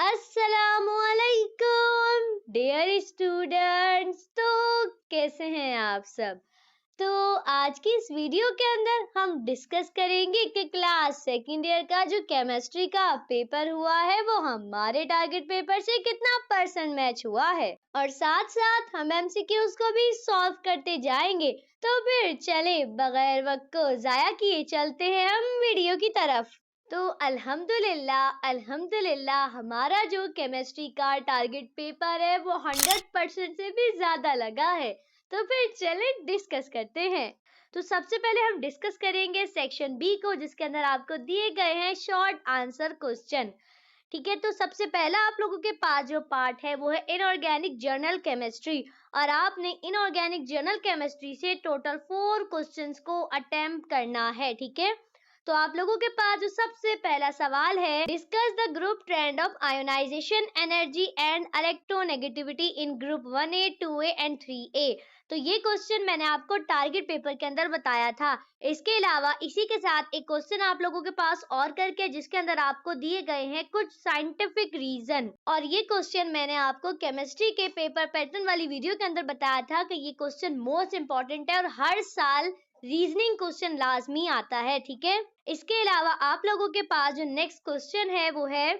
अस्सलामुअलैकुम dear students. तो कैसे हैं आप सब। तो आज की इस वीडियो के अंदर हम डिस्कस करेंगे कि क्लास सेकेंड ईयर का जो केमिस्ट्री का पेपर हुआ है वो हमारे टारगेट पेपर से कितना परसेंट मैच हुआ है, और साथ साथ हम एमसीक्यूज को भी सॉल्व करते जाएंगे। तो फिर चले बगैर वक्त को जाया किए चलते हैं हम वीडियो की तरफ। तो अल्हम्दुलिल्लाह हमारा जो केमिस्ट्री का टारगेट पेपर है वो 100% से भी ज्यादा लगा है। तो फिर चले डिस्कस करते हैं। तो सबसे पहले हम डिस्कस करेंगे सेक्शन बी को, जिसके अंदर आपको दिए गए हैं शॉर्ट आंसर क्वेश्चन। ठीक है, तो सबसे पहला आप लोगों के पास जो पार्ट है वो है इनऑर्गेनिक जर्नल केमिस्ट्री, और आपने इनऑर्गेनिक जर्नल केमिस्ट्री से टोटल 4 क्वेश्चंस को अटेम्प्ट करना है। ठीक है, तो आप लोगों के पास जो सबसे पहला सवाल है, discuss the group trend of ionization energy and electronegativity in group 1A 2A and 3A। तो ये क्वेश्चन मैंने आपको टारगेट पेपर के अंदर बताया था। इसके अलावा इसी के साथ एक क्वेश्चन आप लोगों के पास और करके, जिसके अंदर आपको दिए गए हैं कुछ साइंटिफिक रीजन, और ये क्वेश्चन मैंने आपको केमिस्ट्री के पेपर पैटर्न वाली वीडियो के अंदर बताया था कि ये क्वेश्चन मोस्ट इंपॉर्टेंट है और हर साल रीजनिंग क्वेश्चन लाजमी आता है। ठीक है, इसके अलावा आप लोगों के पास जो नेक्स्ट क्वेश्चन है वो है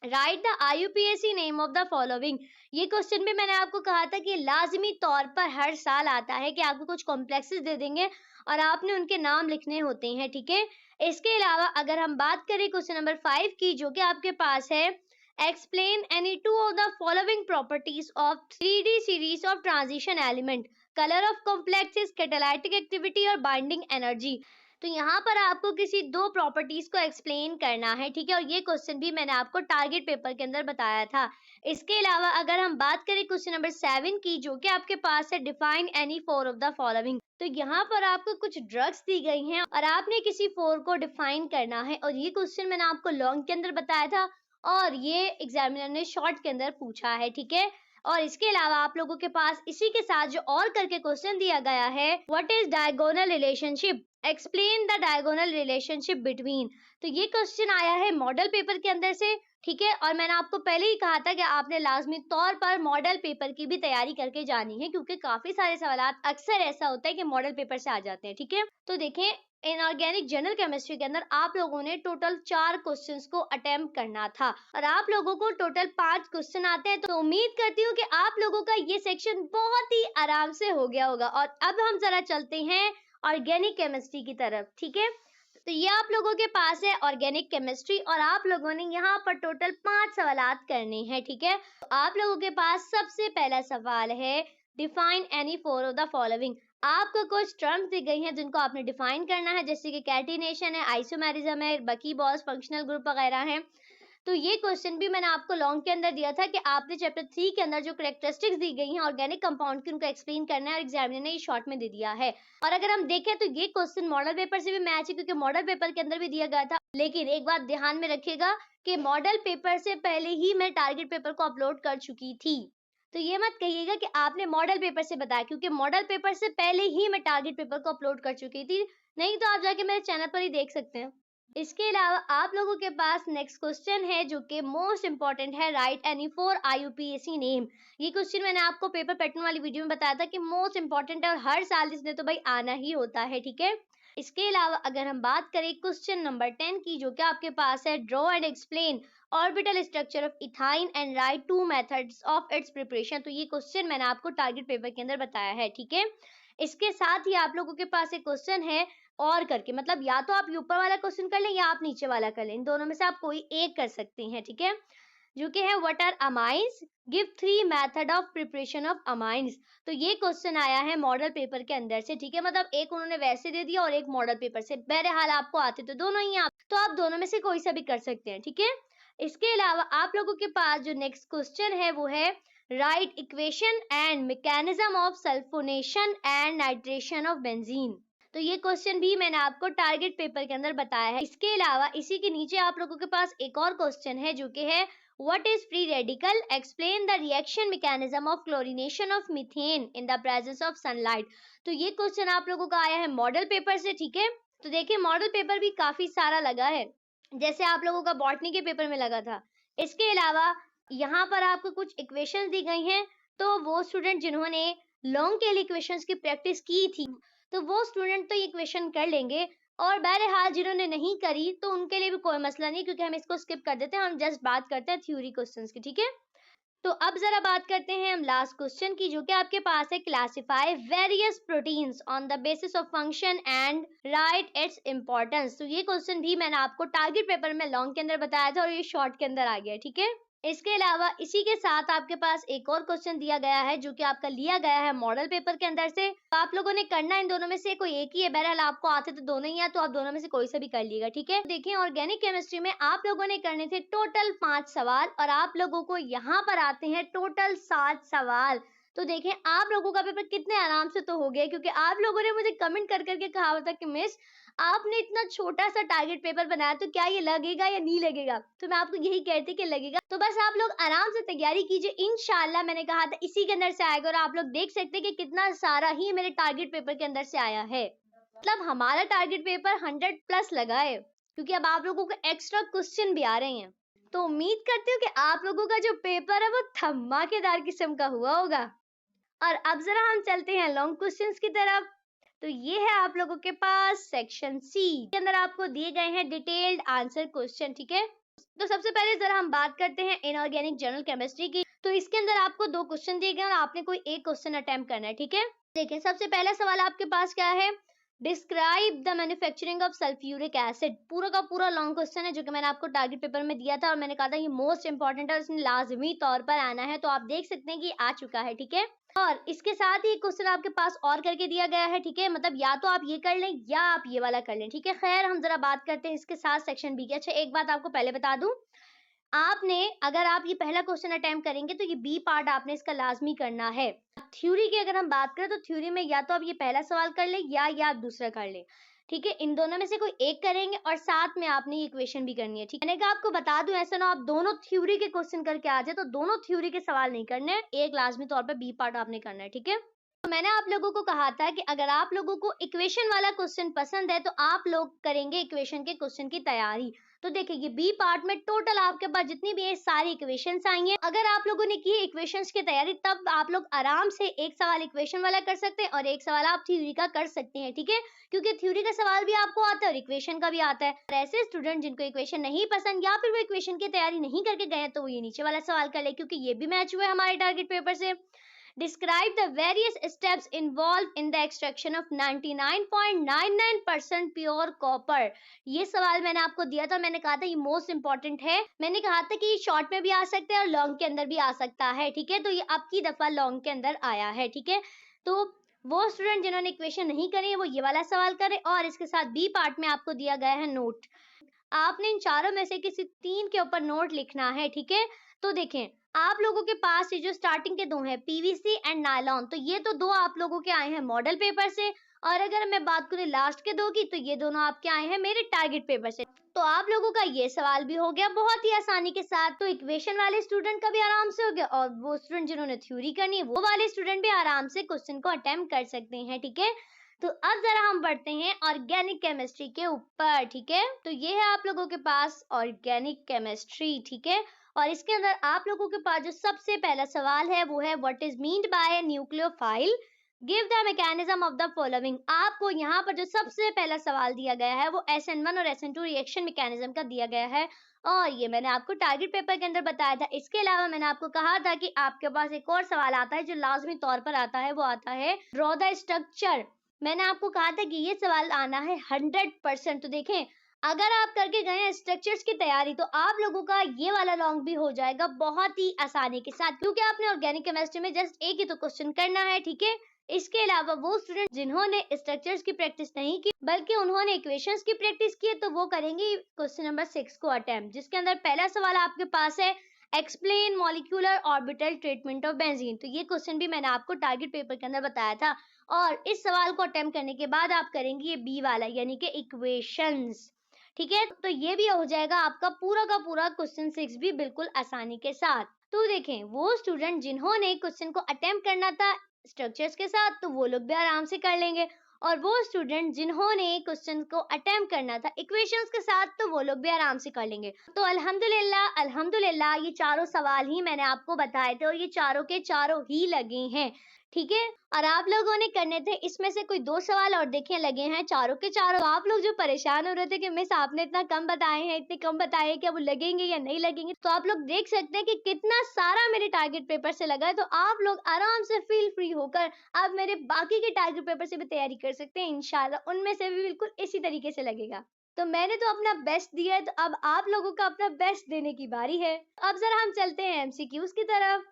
right the IUPAC name of the following. ये क्वेश्चन भी मैंने आपको कहा था कि लाजमी तौर पर हर साल आता है कि आपको कुछ कॉम्प्लेक्सेस दे देंगे और आपने उनके नाम लिखने होते हैं। ठीक है, इसके अलावा अगर हम बात करें क्वेश्चन नंबर 5 की, जो कि आपके पास है explain any two of the following properties of 3D series of transition element, colour of complexes, catalytic activity और बाइंडिंग एनर्जी। तो यहाँ पर आपको किसी दो प्रॉपर्टीज को एक्सप्लेन करना है। ठीक है, और ये क्वेश्चन भी मैंने आपको टारगेट पेपर के अंदर बताया था। इसके अलावा अगर हम बात करें क्वेश्चन नंबर 7 की, जो कि आपके पास है define any 4 of the following. तो यहाँ पर आपको कुछ ड्रग्स दी गई हैं और आपने किसी 4 को डिफाइन करना है, और ये क्वेश्चन मैंने आपको लॉन्ग के अंदर बताया था और ये एग्जामिनर ने शॉर्ट के अंदर पूछा है। ठीक है, और इसके अलावा आप लोगों के पास इसी के साथ जो और करके क्वेश्चन दिया गया है, what is diagonal relationship, explain the diagonal relationship between. तो ये क्वेश्चन आया है मॉडल पेपर के अंदर से। ठीक है, और मैंने आपको पहले ही कहा था कि आपने लाजमी तौर पर मॉडल पेपर की भी तैयारी करके जानी है, क्योंकि काफी सारे सवाल अक्सर ऐसा होता है कि मॉडल पेपर से आ जाते हैं। ठीक है, तो देखें इनऑर्गेनिक जनरल केमिस्ट्री के अंदर आप लोगों ने टोटल 4 क्वेश्चंस को अटेम्प्ट करना था, और आप लोगों को टोटल 5 क्वेश्चन आते हैं। तो उम्मीद करती हूँ कि आप लोगों का ये सेक्शन बहुत ही आराम से हो गया होगा। और अब हम जरा चलते हैं ऑर्गेनिक केमिस्ट्री की तरफ। ठीक है, तो ये आप लोगों के पास है ऑर्गेनिक केमिस्ट्री, और आप लोगों ने यहाँ पर टोटल 5 सवालात करने हैं। ठीक है, तो आप लोगों के पास सबसे पहला सवाल है define any 4 of the following. आपको कुछ टर्म्स दी गई हैं जिनको आपने डिफाइन करना है, जैसे कि कैटिनेशन है, आइसोमेरिज्म है, बकी बॉल्स, फंक्शनल ग्रुप वगैरह हैं। तो ये क्वेश्चन भी मैंने आपको लॉन्ग के अंदर दिया था कि आपने चैप्टर 3 के अंदर जो कैरेक्टरिस्टिक्स दी गई हैं ऑर्गेनिक कंपाउंड की, उनको एक्सप्लेन करना है, और एग्जामिनर ने ये शॉर्ट में दे दिया है। और अगर हम देखें तो ये क्वेश्चन मॉडल पेपर से भी मैच है, क्योंकि मॉडल पेपर के अंदर भी दिया गया था। लेकिन एक बात ध्यान में रखिएगा कि मॉडल पेपर से पहले ही मैं टारगेट पेपर को अपलोड कर चुकी थी। तो ये मत कहिएगा कि आपने मॉडल पेपर से बताया, क्योंकि मॉडल पेपर से पहले ही मैं टारगेट पेपर को अपलोड कर चुकी थी। नहीं तो आप जाके मेरे चैनल पर ही देख सकते हैं। इसके अलावा आप लोगों के पास नेक्स्ट क्वेश्चन है, जो कि मोस्ट इंपॉर्टेंट है, राइट एनी 4 आईयूपीएसी नेम। ये क्वेश्चन मैंने आपको पेपर पैटर्न वाली वीडियो में बताया था कि मोस्ट इंपॉर्टेंट है और हर साल इसने तो भाई आना ही होता है। ठीक है, इसके अलावा अगर हम बात करें क्वेश्चन नंबर 10 की, जो कि आपके पास है draw and explain orbital structure of ethyne and right 2 methods of its preparation. तो ये क्वेश्चन मैंने आपको टारगेट पेपर के अंदर बताया है। ठीक है, इसके साथ ही आप लोगों के पास एक क्वेश्चन है और करके, मतलब या तो आप ऊपर वाला क्वेश्चन कर लें या आप नीचे वाला कर लें, इन दोनों में से आप कोई एक कर सकते हैं। ठीक है, जो कि है what are amines, give 3 method of preparation of amines. तो ये क्वेश्चन आया है मॉडल पेपर के अंदर से। ठीक है, मतलब एक उन्होंने वैसे दे दिया और एक मॉडल पेपर से। बहरहाल आपको आते तो दोनों ही, तो आप दोनों में से कोई सा भी कर सकते हैं। ठीक है, इसके अलावा आप लोगों के पास जो नेक्स्ट क्वेश्चन है वो है right equation and mechanism of sulphonation and nitration of benzene. तो ये क्वेश्चन भी मैंने आपको टारगेट पेपर के अंदर बताया है। इसके अलावा इसी के नीचे आप लोगों के पास एक और क्वेश्चन है, जो कि है what is free radical, explain the reaction mechanism of chlorination of methane in the presence of sunlight. तो ये क्वेश्चन आप लोगों का आया है मॉडल पेपर से। ठीक है, तो देखिए मॉडल पेपर भी काफी सारा लगा है, जैसे आप लोगों का बॉटनी के पेपर में लगा था। इसके अलावा यहाँ पर आपको कुछ इक्वेशंस दी गई हैं, तो वो स्टूडेंट जिन्होंने लॉन्ग टेल इक्वेशंस की प्रैक्टिस की थी तो वो स्टूडेंट तो ये इक्वेशन कर लेंगे, और बहरहाल जिन्होंने नहीं करी तो उनके लिए भी कोई मसला नहीं, क्योंकि हम इसको स्किप कर देते हैं, हम जस्ट बात करते हैं थ्योरी क्वेश्चंस की, ठीक है। तो अब जरा बात करते हैं हम लास्ट क्वेश्चन की, जो कि आपके पास है, classify various proteins on the basis of function and right its importance. तो ये क्वेश्चन भी मैंने आपको टारगेट पेपर में लॉन्ग के अंदर बताया था और ये शॉर्ट के अंदर आ गया, ठीक है। इसके अलावा इसी के साथ आपके पास एक और क्वेश्चन दिया गया है, जो कि आपका लिया गया है मॉडल पेपर के अंदर से। तो आप लोगों ने करना इन दोनों में से कोई एक ही है, बहरहाल आपको आते तो दोनों ही है, तो आप दोनों में से कोई सा भी कर लीजिएगा, ठीक है। देखिए, ऑर्गेनिक केमिस्ट्री में आप लोगों ने करने थे टोटल 5 सवाल, और आप लोगों को यहाँ पर आते हैं टोटल 7 सवाल। तो देखें आप लोगों का पेपर कितने आराम से तो हो गया, क्योंकि आप लोगों ने मुझे कमेंट कर करके कहा था कि मिस आपने इतना छोटा सा टारगेट पेपर बनाया, तो क्या ये लगेगा या नहीं लगेगा। तो मैं आपको यही कहती कि लगेगा। तो बस आप लोग आराम से तैयारी कीजिए, इंशाल्लाह मैंने कहा था इसी के अंदर से आएगा, और आप लोग देख सकते हैं कि कितना सारा ही मेरे टारगेट पेपर के अंदर से आया है। मतलब हमारा टारगेट पेपर 100 प्लस लगा है, क्योंकि अब आप लोगों को एक्स्ट्रा क्वेश्चन भी आ रहे हैं। तो उम्मीद करती हूँ कि आप लोगों का जो पेपर है वो धमाकेदार किस्म का हुआ होगा। और अब जरा हम चलते हैं लॉन्ग क्वेश्चंस की तरफ। तो ये है आप लोगों के पास सेक्शन सी के अंदर आपको दिए गए हैं डिटेल्ड आंसर क्वेश्चन, ठीक है। तो सबसे पहले जरा हम बात करते हैं इनऑर्गेनिक जनरल केमिस्ट्री की। तो इसके अंदर आपको 2 क्वेश्चन दिए गए और आपने कोई एक क्वेश्चन अटेम्प्ट करना है, ठीक है। देखिए सबसे पहला सवाल आपके पास क्या है, describe the manufacturing of sulphuric acid. पूरा का पूरा लॉन्ग क्वेश्चन है, जो कि मैंने आपको टारगेट पेपर में दिया था, और मैंने कहा था ये मोस्ट इंपॉर्टेंट है, इसमें लाजमी तौर पर आना है। तो आप देख सकते हैं कि आ चुका है, ठीक है। और इसके साथ ही एक क्वेश्चन आपके पास और करके दिया गया है, ठीक है। मतलब या तो आप ये कर लें या आप ये वाला कर लें, ठीक है। खैर हम जरा बात करते हैं इसके साथ सेक्शन बी की। अच्छा एक बात आपको पहले बता दूं, आपने अगर आप ये पहला क्वेश्चन अटेम्प्ट करेंगे तो ये बी पार्ट आपने इसका लाजमी करना है। थ्योरी की अगर हम बात करें तो थ्योरी में या तो आप ये पहला सवाल कर ले या आप दूसरा कर ले, ठीक है। इन दोनों में से कोई एक करेंगे, और साथ में आपने ये इक्वेशन भी करनी है, ठीक है। मैंने कहा आपको बता दूं, ऐसा ना आप दोनों थ्योरी के क्वेश्चन करके आ जाए, तो दोनों थ्योरी के सवाल नहीं करने, एक लाजमी तौर पर बी पार्ट आपने करना है, ठीक है। तो मैंने आप लोगों को कहा था कि अगर आप लोगों को इक्वेशन वाला क्वेश्चन पसंद है तो आप लोग करेंगे इक्वेशन के क्वेश्चन की तैयारी। तो देखिए ये बी पार्ट में टोटल आपके पास जितनी भी है सारी इक्वेशंस आई हैं। अगर आप लोगों ने की इक्वेशंस की तैयारी, तब आप लोग आराम से एक सवाल इक्वेशन वाला कर सकते हैं और एक सवाल आप थ्योरी का कर सकते हैं, ठीक है। क्योंकि थ्योरी का सवाल भी आपको आता है और इक्वेशन का भी आता है। और ऐसे स्टूडेंट जिनको इक्वेशन नहीं पसंद या फिर वो इक्वेशन की तैयारी नहीं करके गए, तो वो ये नीचे वाला सवाल कर ले, क्योंकि ये भी मैच हुआ है हमारे टारगेट पेपर से। Describe the various steps involved in the extraction of 99.99% pure copper. ये सवाल मैंने आपको दिया था, मैंने कहा था ये मोस्ट इंपॉर्टेंट है। मैंने कहा था कि ये शॉर्ट में भी आ सकता है और लॉन्ग के अंदर भी आ सकता है, ठीक है। तो ये अब की दफा लॉन्ग के अंदर आया है, ठीक है। तो वो स्टूडेंट जिन्होंने इक्वेशन नहीं करी वो ये वाला सवाल करें, और इसके साथ बी पार्ट में आपको दिया गया है नोट। आपने इन चारों में से किसी 3 के ऊपर नोट लिखना है, ठीक है। तो देखें आप लोगों के पास ये जो स्टार्टिंग के 2 हैं पीवीसी एंड नायलॉन, तो ये तो 2 आप लोगों के आए हैं मॉडल पेपर से, और अगर मैं बात करूं लास्ट के 2 की, तो ये दोनों आपके आए हैं मेरे टारगेट पेपर से। तो आप लोगों का ये सवाल भी हो गया बहुत ही आसानी के साथ। तो इक्वेशन वाले स्टूडेंट का भी आराम से हो गया, और वो स्टूडेंट जिन्होंने थ्योरी करनी है वो वाले स्टूडेंट भी आराम से क्वेश्चन को अटेम्प्ट कर सकते हैं, ठीक है। तो अब जरा हम बढ़ते हैं ऑर्गेनिक केमिस्ट्री के ऊपर, ठीक है। तो ये है आप लोगों के पास ऑर्गेनिक केमिस्ट्री, ठीक है। और इसके अंदर आप लोगों के पास जो सबसे पहला सवाल है वो है what is meant by nucleophile, give the mechanism of the following. आपको यहाँ पर जो सबसे पहला सवाल दिया गया है वो SN1 और SN2 रिएक्शन मैकेनिज्म का दिया गया है, और ये मैंने आपको टारगेट पेपर के अंदर बताया था। इसके अलावा मैंने आपको कहा था कि आपके पास एक और सवाल आता है जो लाजमी तौर पर आता है, वो आता है ड्रॉ द स्ट्रक्चर। मैंने आपको कहा था कि ये सवाल आना है 100%। तो देखें अगर आप करके गए हैं स्ट्रक्चर्स की तैयारी, तो आप लोगों का ये वाला लॉन्ग भी हो जाएगा बहुत ही आसानी के साथ, क्योंकि आपने ऑर्गेनिक केमिस्ट्री में जस्ट एक ही तो क्वेश्चन करना है, ठीक है। इसके अलावा वो स्टूडेंट जिन्होंने स्ट्रक्चर्स की प्रैक्टिस नहीं की बल्कि उन्होंने इक्वेशंस की प्रैक्टिस की है, तो वो करेंगे क्वेश्चन नंबर 6 को अटेम्प्ट, जिसके अंदर पहला सवाल आपके पास है explain molecular orbital treatment of benzene. तो ये क्वेश्चन भी मैंने आपको टारगेट पेपर के अंदर बताया था, और इस सवाल को अटेम्प्ट करने के बाद आप करेंगे ये बी वाला यानी कि इक्वेशंस, ठीक है। तो ये भी हो जाएगा आपका पूरा का पूरा क्वेश्चन 6 भी बिल्कुल आसानी के साथ। तो देखें वो स्टूडेंट जिन्होंने क्वेश्चन को अटेम्प्ट करना था स्ट्रक्चर्स के साथ, तो वो लोग भी आराम से कर लेंगे, और वो स्टूडेंट जिन्होंने क्वेश्चन को अटेम्प्ट करना था इक्वेशंस के साथ, तो वो लोग भी आराम से कर लेंगे। तो अल्हम्दुलिल्लाह अल्हम्दुलिल्लाह ये चारों सवाल ही मैंने आपको बताए थे और ये चारों के चारों ही लगे हैं, ठीक है। और आप लोगों ने करने थे इसमें से कोई 2 सवाल और देखें लगे हैं चारों के चारों। तो आप लोग जो परेशान हो रहे थे कि मिस आपने इतना कम बताए हैं, इतने कम बताए हैं, क्या वो लगेंगे या नहीं लगेंगे, तो आप लोग देख सकते हैं कि कितना सारा मेरे टारगेट पेपर से लगा है। तो आप लोग आराम से फील फ्री होकर आप मेरे बाकी के टारगेट पेपर से भी तैयारी कर सकते हैं इंशाल्लाह, उनमें से भी बिल्कुल इसी तरीके से लगेगा। तो मैंने तो अपना बेस्ट दिया है, तो अब आप लोगों का अपना बेस्ट देने की बारी है। अब जरा हम चलते हैं एमसीक्यूज की तरफ।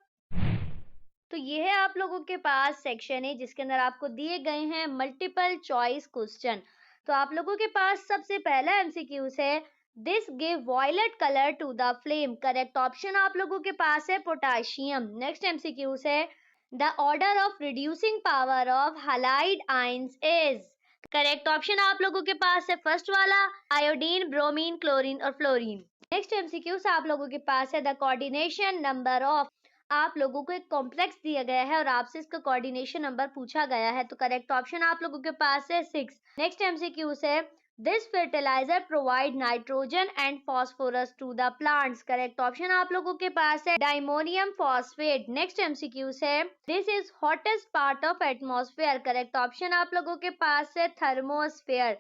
तो ये है आप लोगों के पास सेक्शन है जिसके अंदर आपको दिए गए हैं मल्टीपल चॉइस क्वेश्चन। तो आप लोगों के पास सबसे पहला एमसीक्यूज है, this give violet colour to the flame. Correct option आप लोगों के पास है पोटाशियम। नेक्स्ट एमसीक्यूज है, the order of reducing power of halide ions is. Correct option आप लोगों के पास है फर्स्ट वाला, आयोडीन, ब्रोमीन, क्लोरीन और फ्लोरीन। नेक्स्ट एमसीक्यूज आप लोगों के पास है, द कोऑर्डिनेशन नंबर ऑफ। आप लोगों को एक कॉम्प्लेक्स दिया गया है और आपसे इसका कोऑर्डिनेशन नंबर पूछा गया है, तो करेक्ट ऑप्शन आप लोगों के पास है 6। नेक्स्ट एमसीक्यू है, this fertiliser provide nitrogen and phosphorus to the plants. Correct option आप लोगों के पास है डाइमोनियम फॉस्फेट। नेक्स्ट एमसीक्यू है, this is hottest part of atmosphere. Correct option आप लोगों के पास है थर्मोस्फेयर।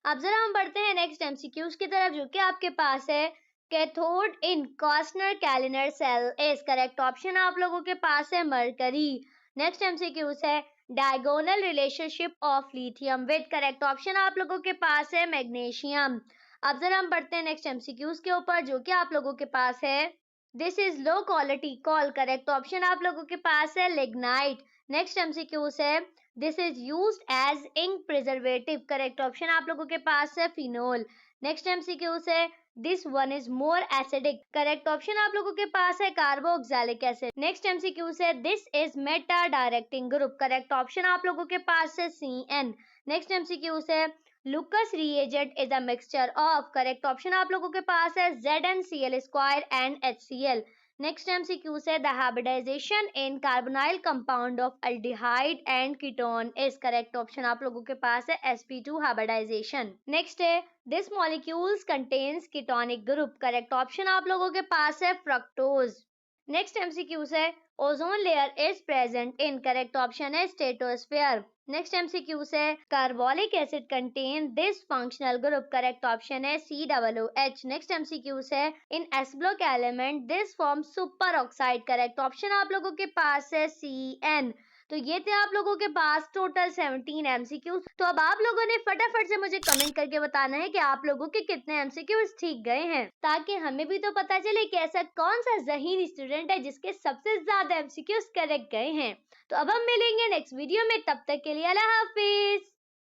अब जरा हम बढ़ते हैं नेक्स्ट एमसीक्यूज की तरफ, जो कि आपके पास है cathode in Castner Kellner cell is. Correct option आप लोगों के पास है मरकरी। नेक्स्ट एमसीक्यूज है, diagonal relationship of lithium with. Correct option आप लोगों के पास है मैग्नीशियम। अब जरा हम बढ़ते हैं नेक्स्ट एमसीक्यूज के ऊपर, जो कि आप लोगों के पास है, this is low quality coal. Correct option आप लोगों के पास है लिग्नाइट। नेक्स्ट एमसीक्यूज है, this is used as ink preservative. Correct option आप लोगों के पास है फिनोल। नेक्स्ट एमसीक्यूज है, this one is more acidic. Correct option आप लोगों के पास है कार्बोक्सिलिक एसिड। नेक्स्ट एमसीक्यूज है, this is meta directing group. Correct option आप लोगों के पास है CN। नेक्स्ट एमसीक्यूज है, Lucas reagent is a mixture of। Correct option आप लोगों के पास है ZnCl² and HCl। Next MCQ है, the hybridisation in carbonyl compound of aldehyde and ketone is. Correct option आप लोगों के पास है sp2 हाइब्रिडाइजेशन। नेक्स्ट है, this molecules contains ketonic group. Correct option आप लोगों के पास है फ्रक्टोज। नेक्स्ट एमसीक्यू है, ozone layer is present in. Correct option है स्ट्रेटोस्फेयर। नेक्स्ट एमसीक्यू है, carbolic acid contain this functional group. Correct option है COOH। नेक्स्ट एमसीक्यू है, in S block element this form superoxide. Correct option आप लोगों के पास है CN। तो ये थे आप लोगों के पास टोटल 17 एमसीक्यूज। तो अब आप लोगों ने फटाफट से मुझे कमेंट करके बताना है कि आप लोगों के कितने एमसीक्यूज ठीक गए हैं, ताकि हमें भी तो पता चले कि ऐसा कौन सा ज़हीन स्टूडेंट है जिसके सबसे ज्यादा एमसीक्यूज करेक्ट गए हैं। तो अब हम मिलेंगे नेक्स्ट वीडियो में, तब तक के लिए अल्लाह हाफिज।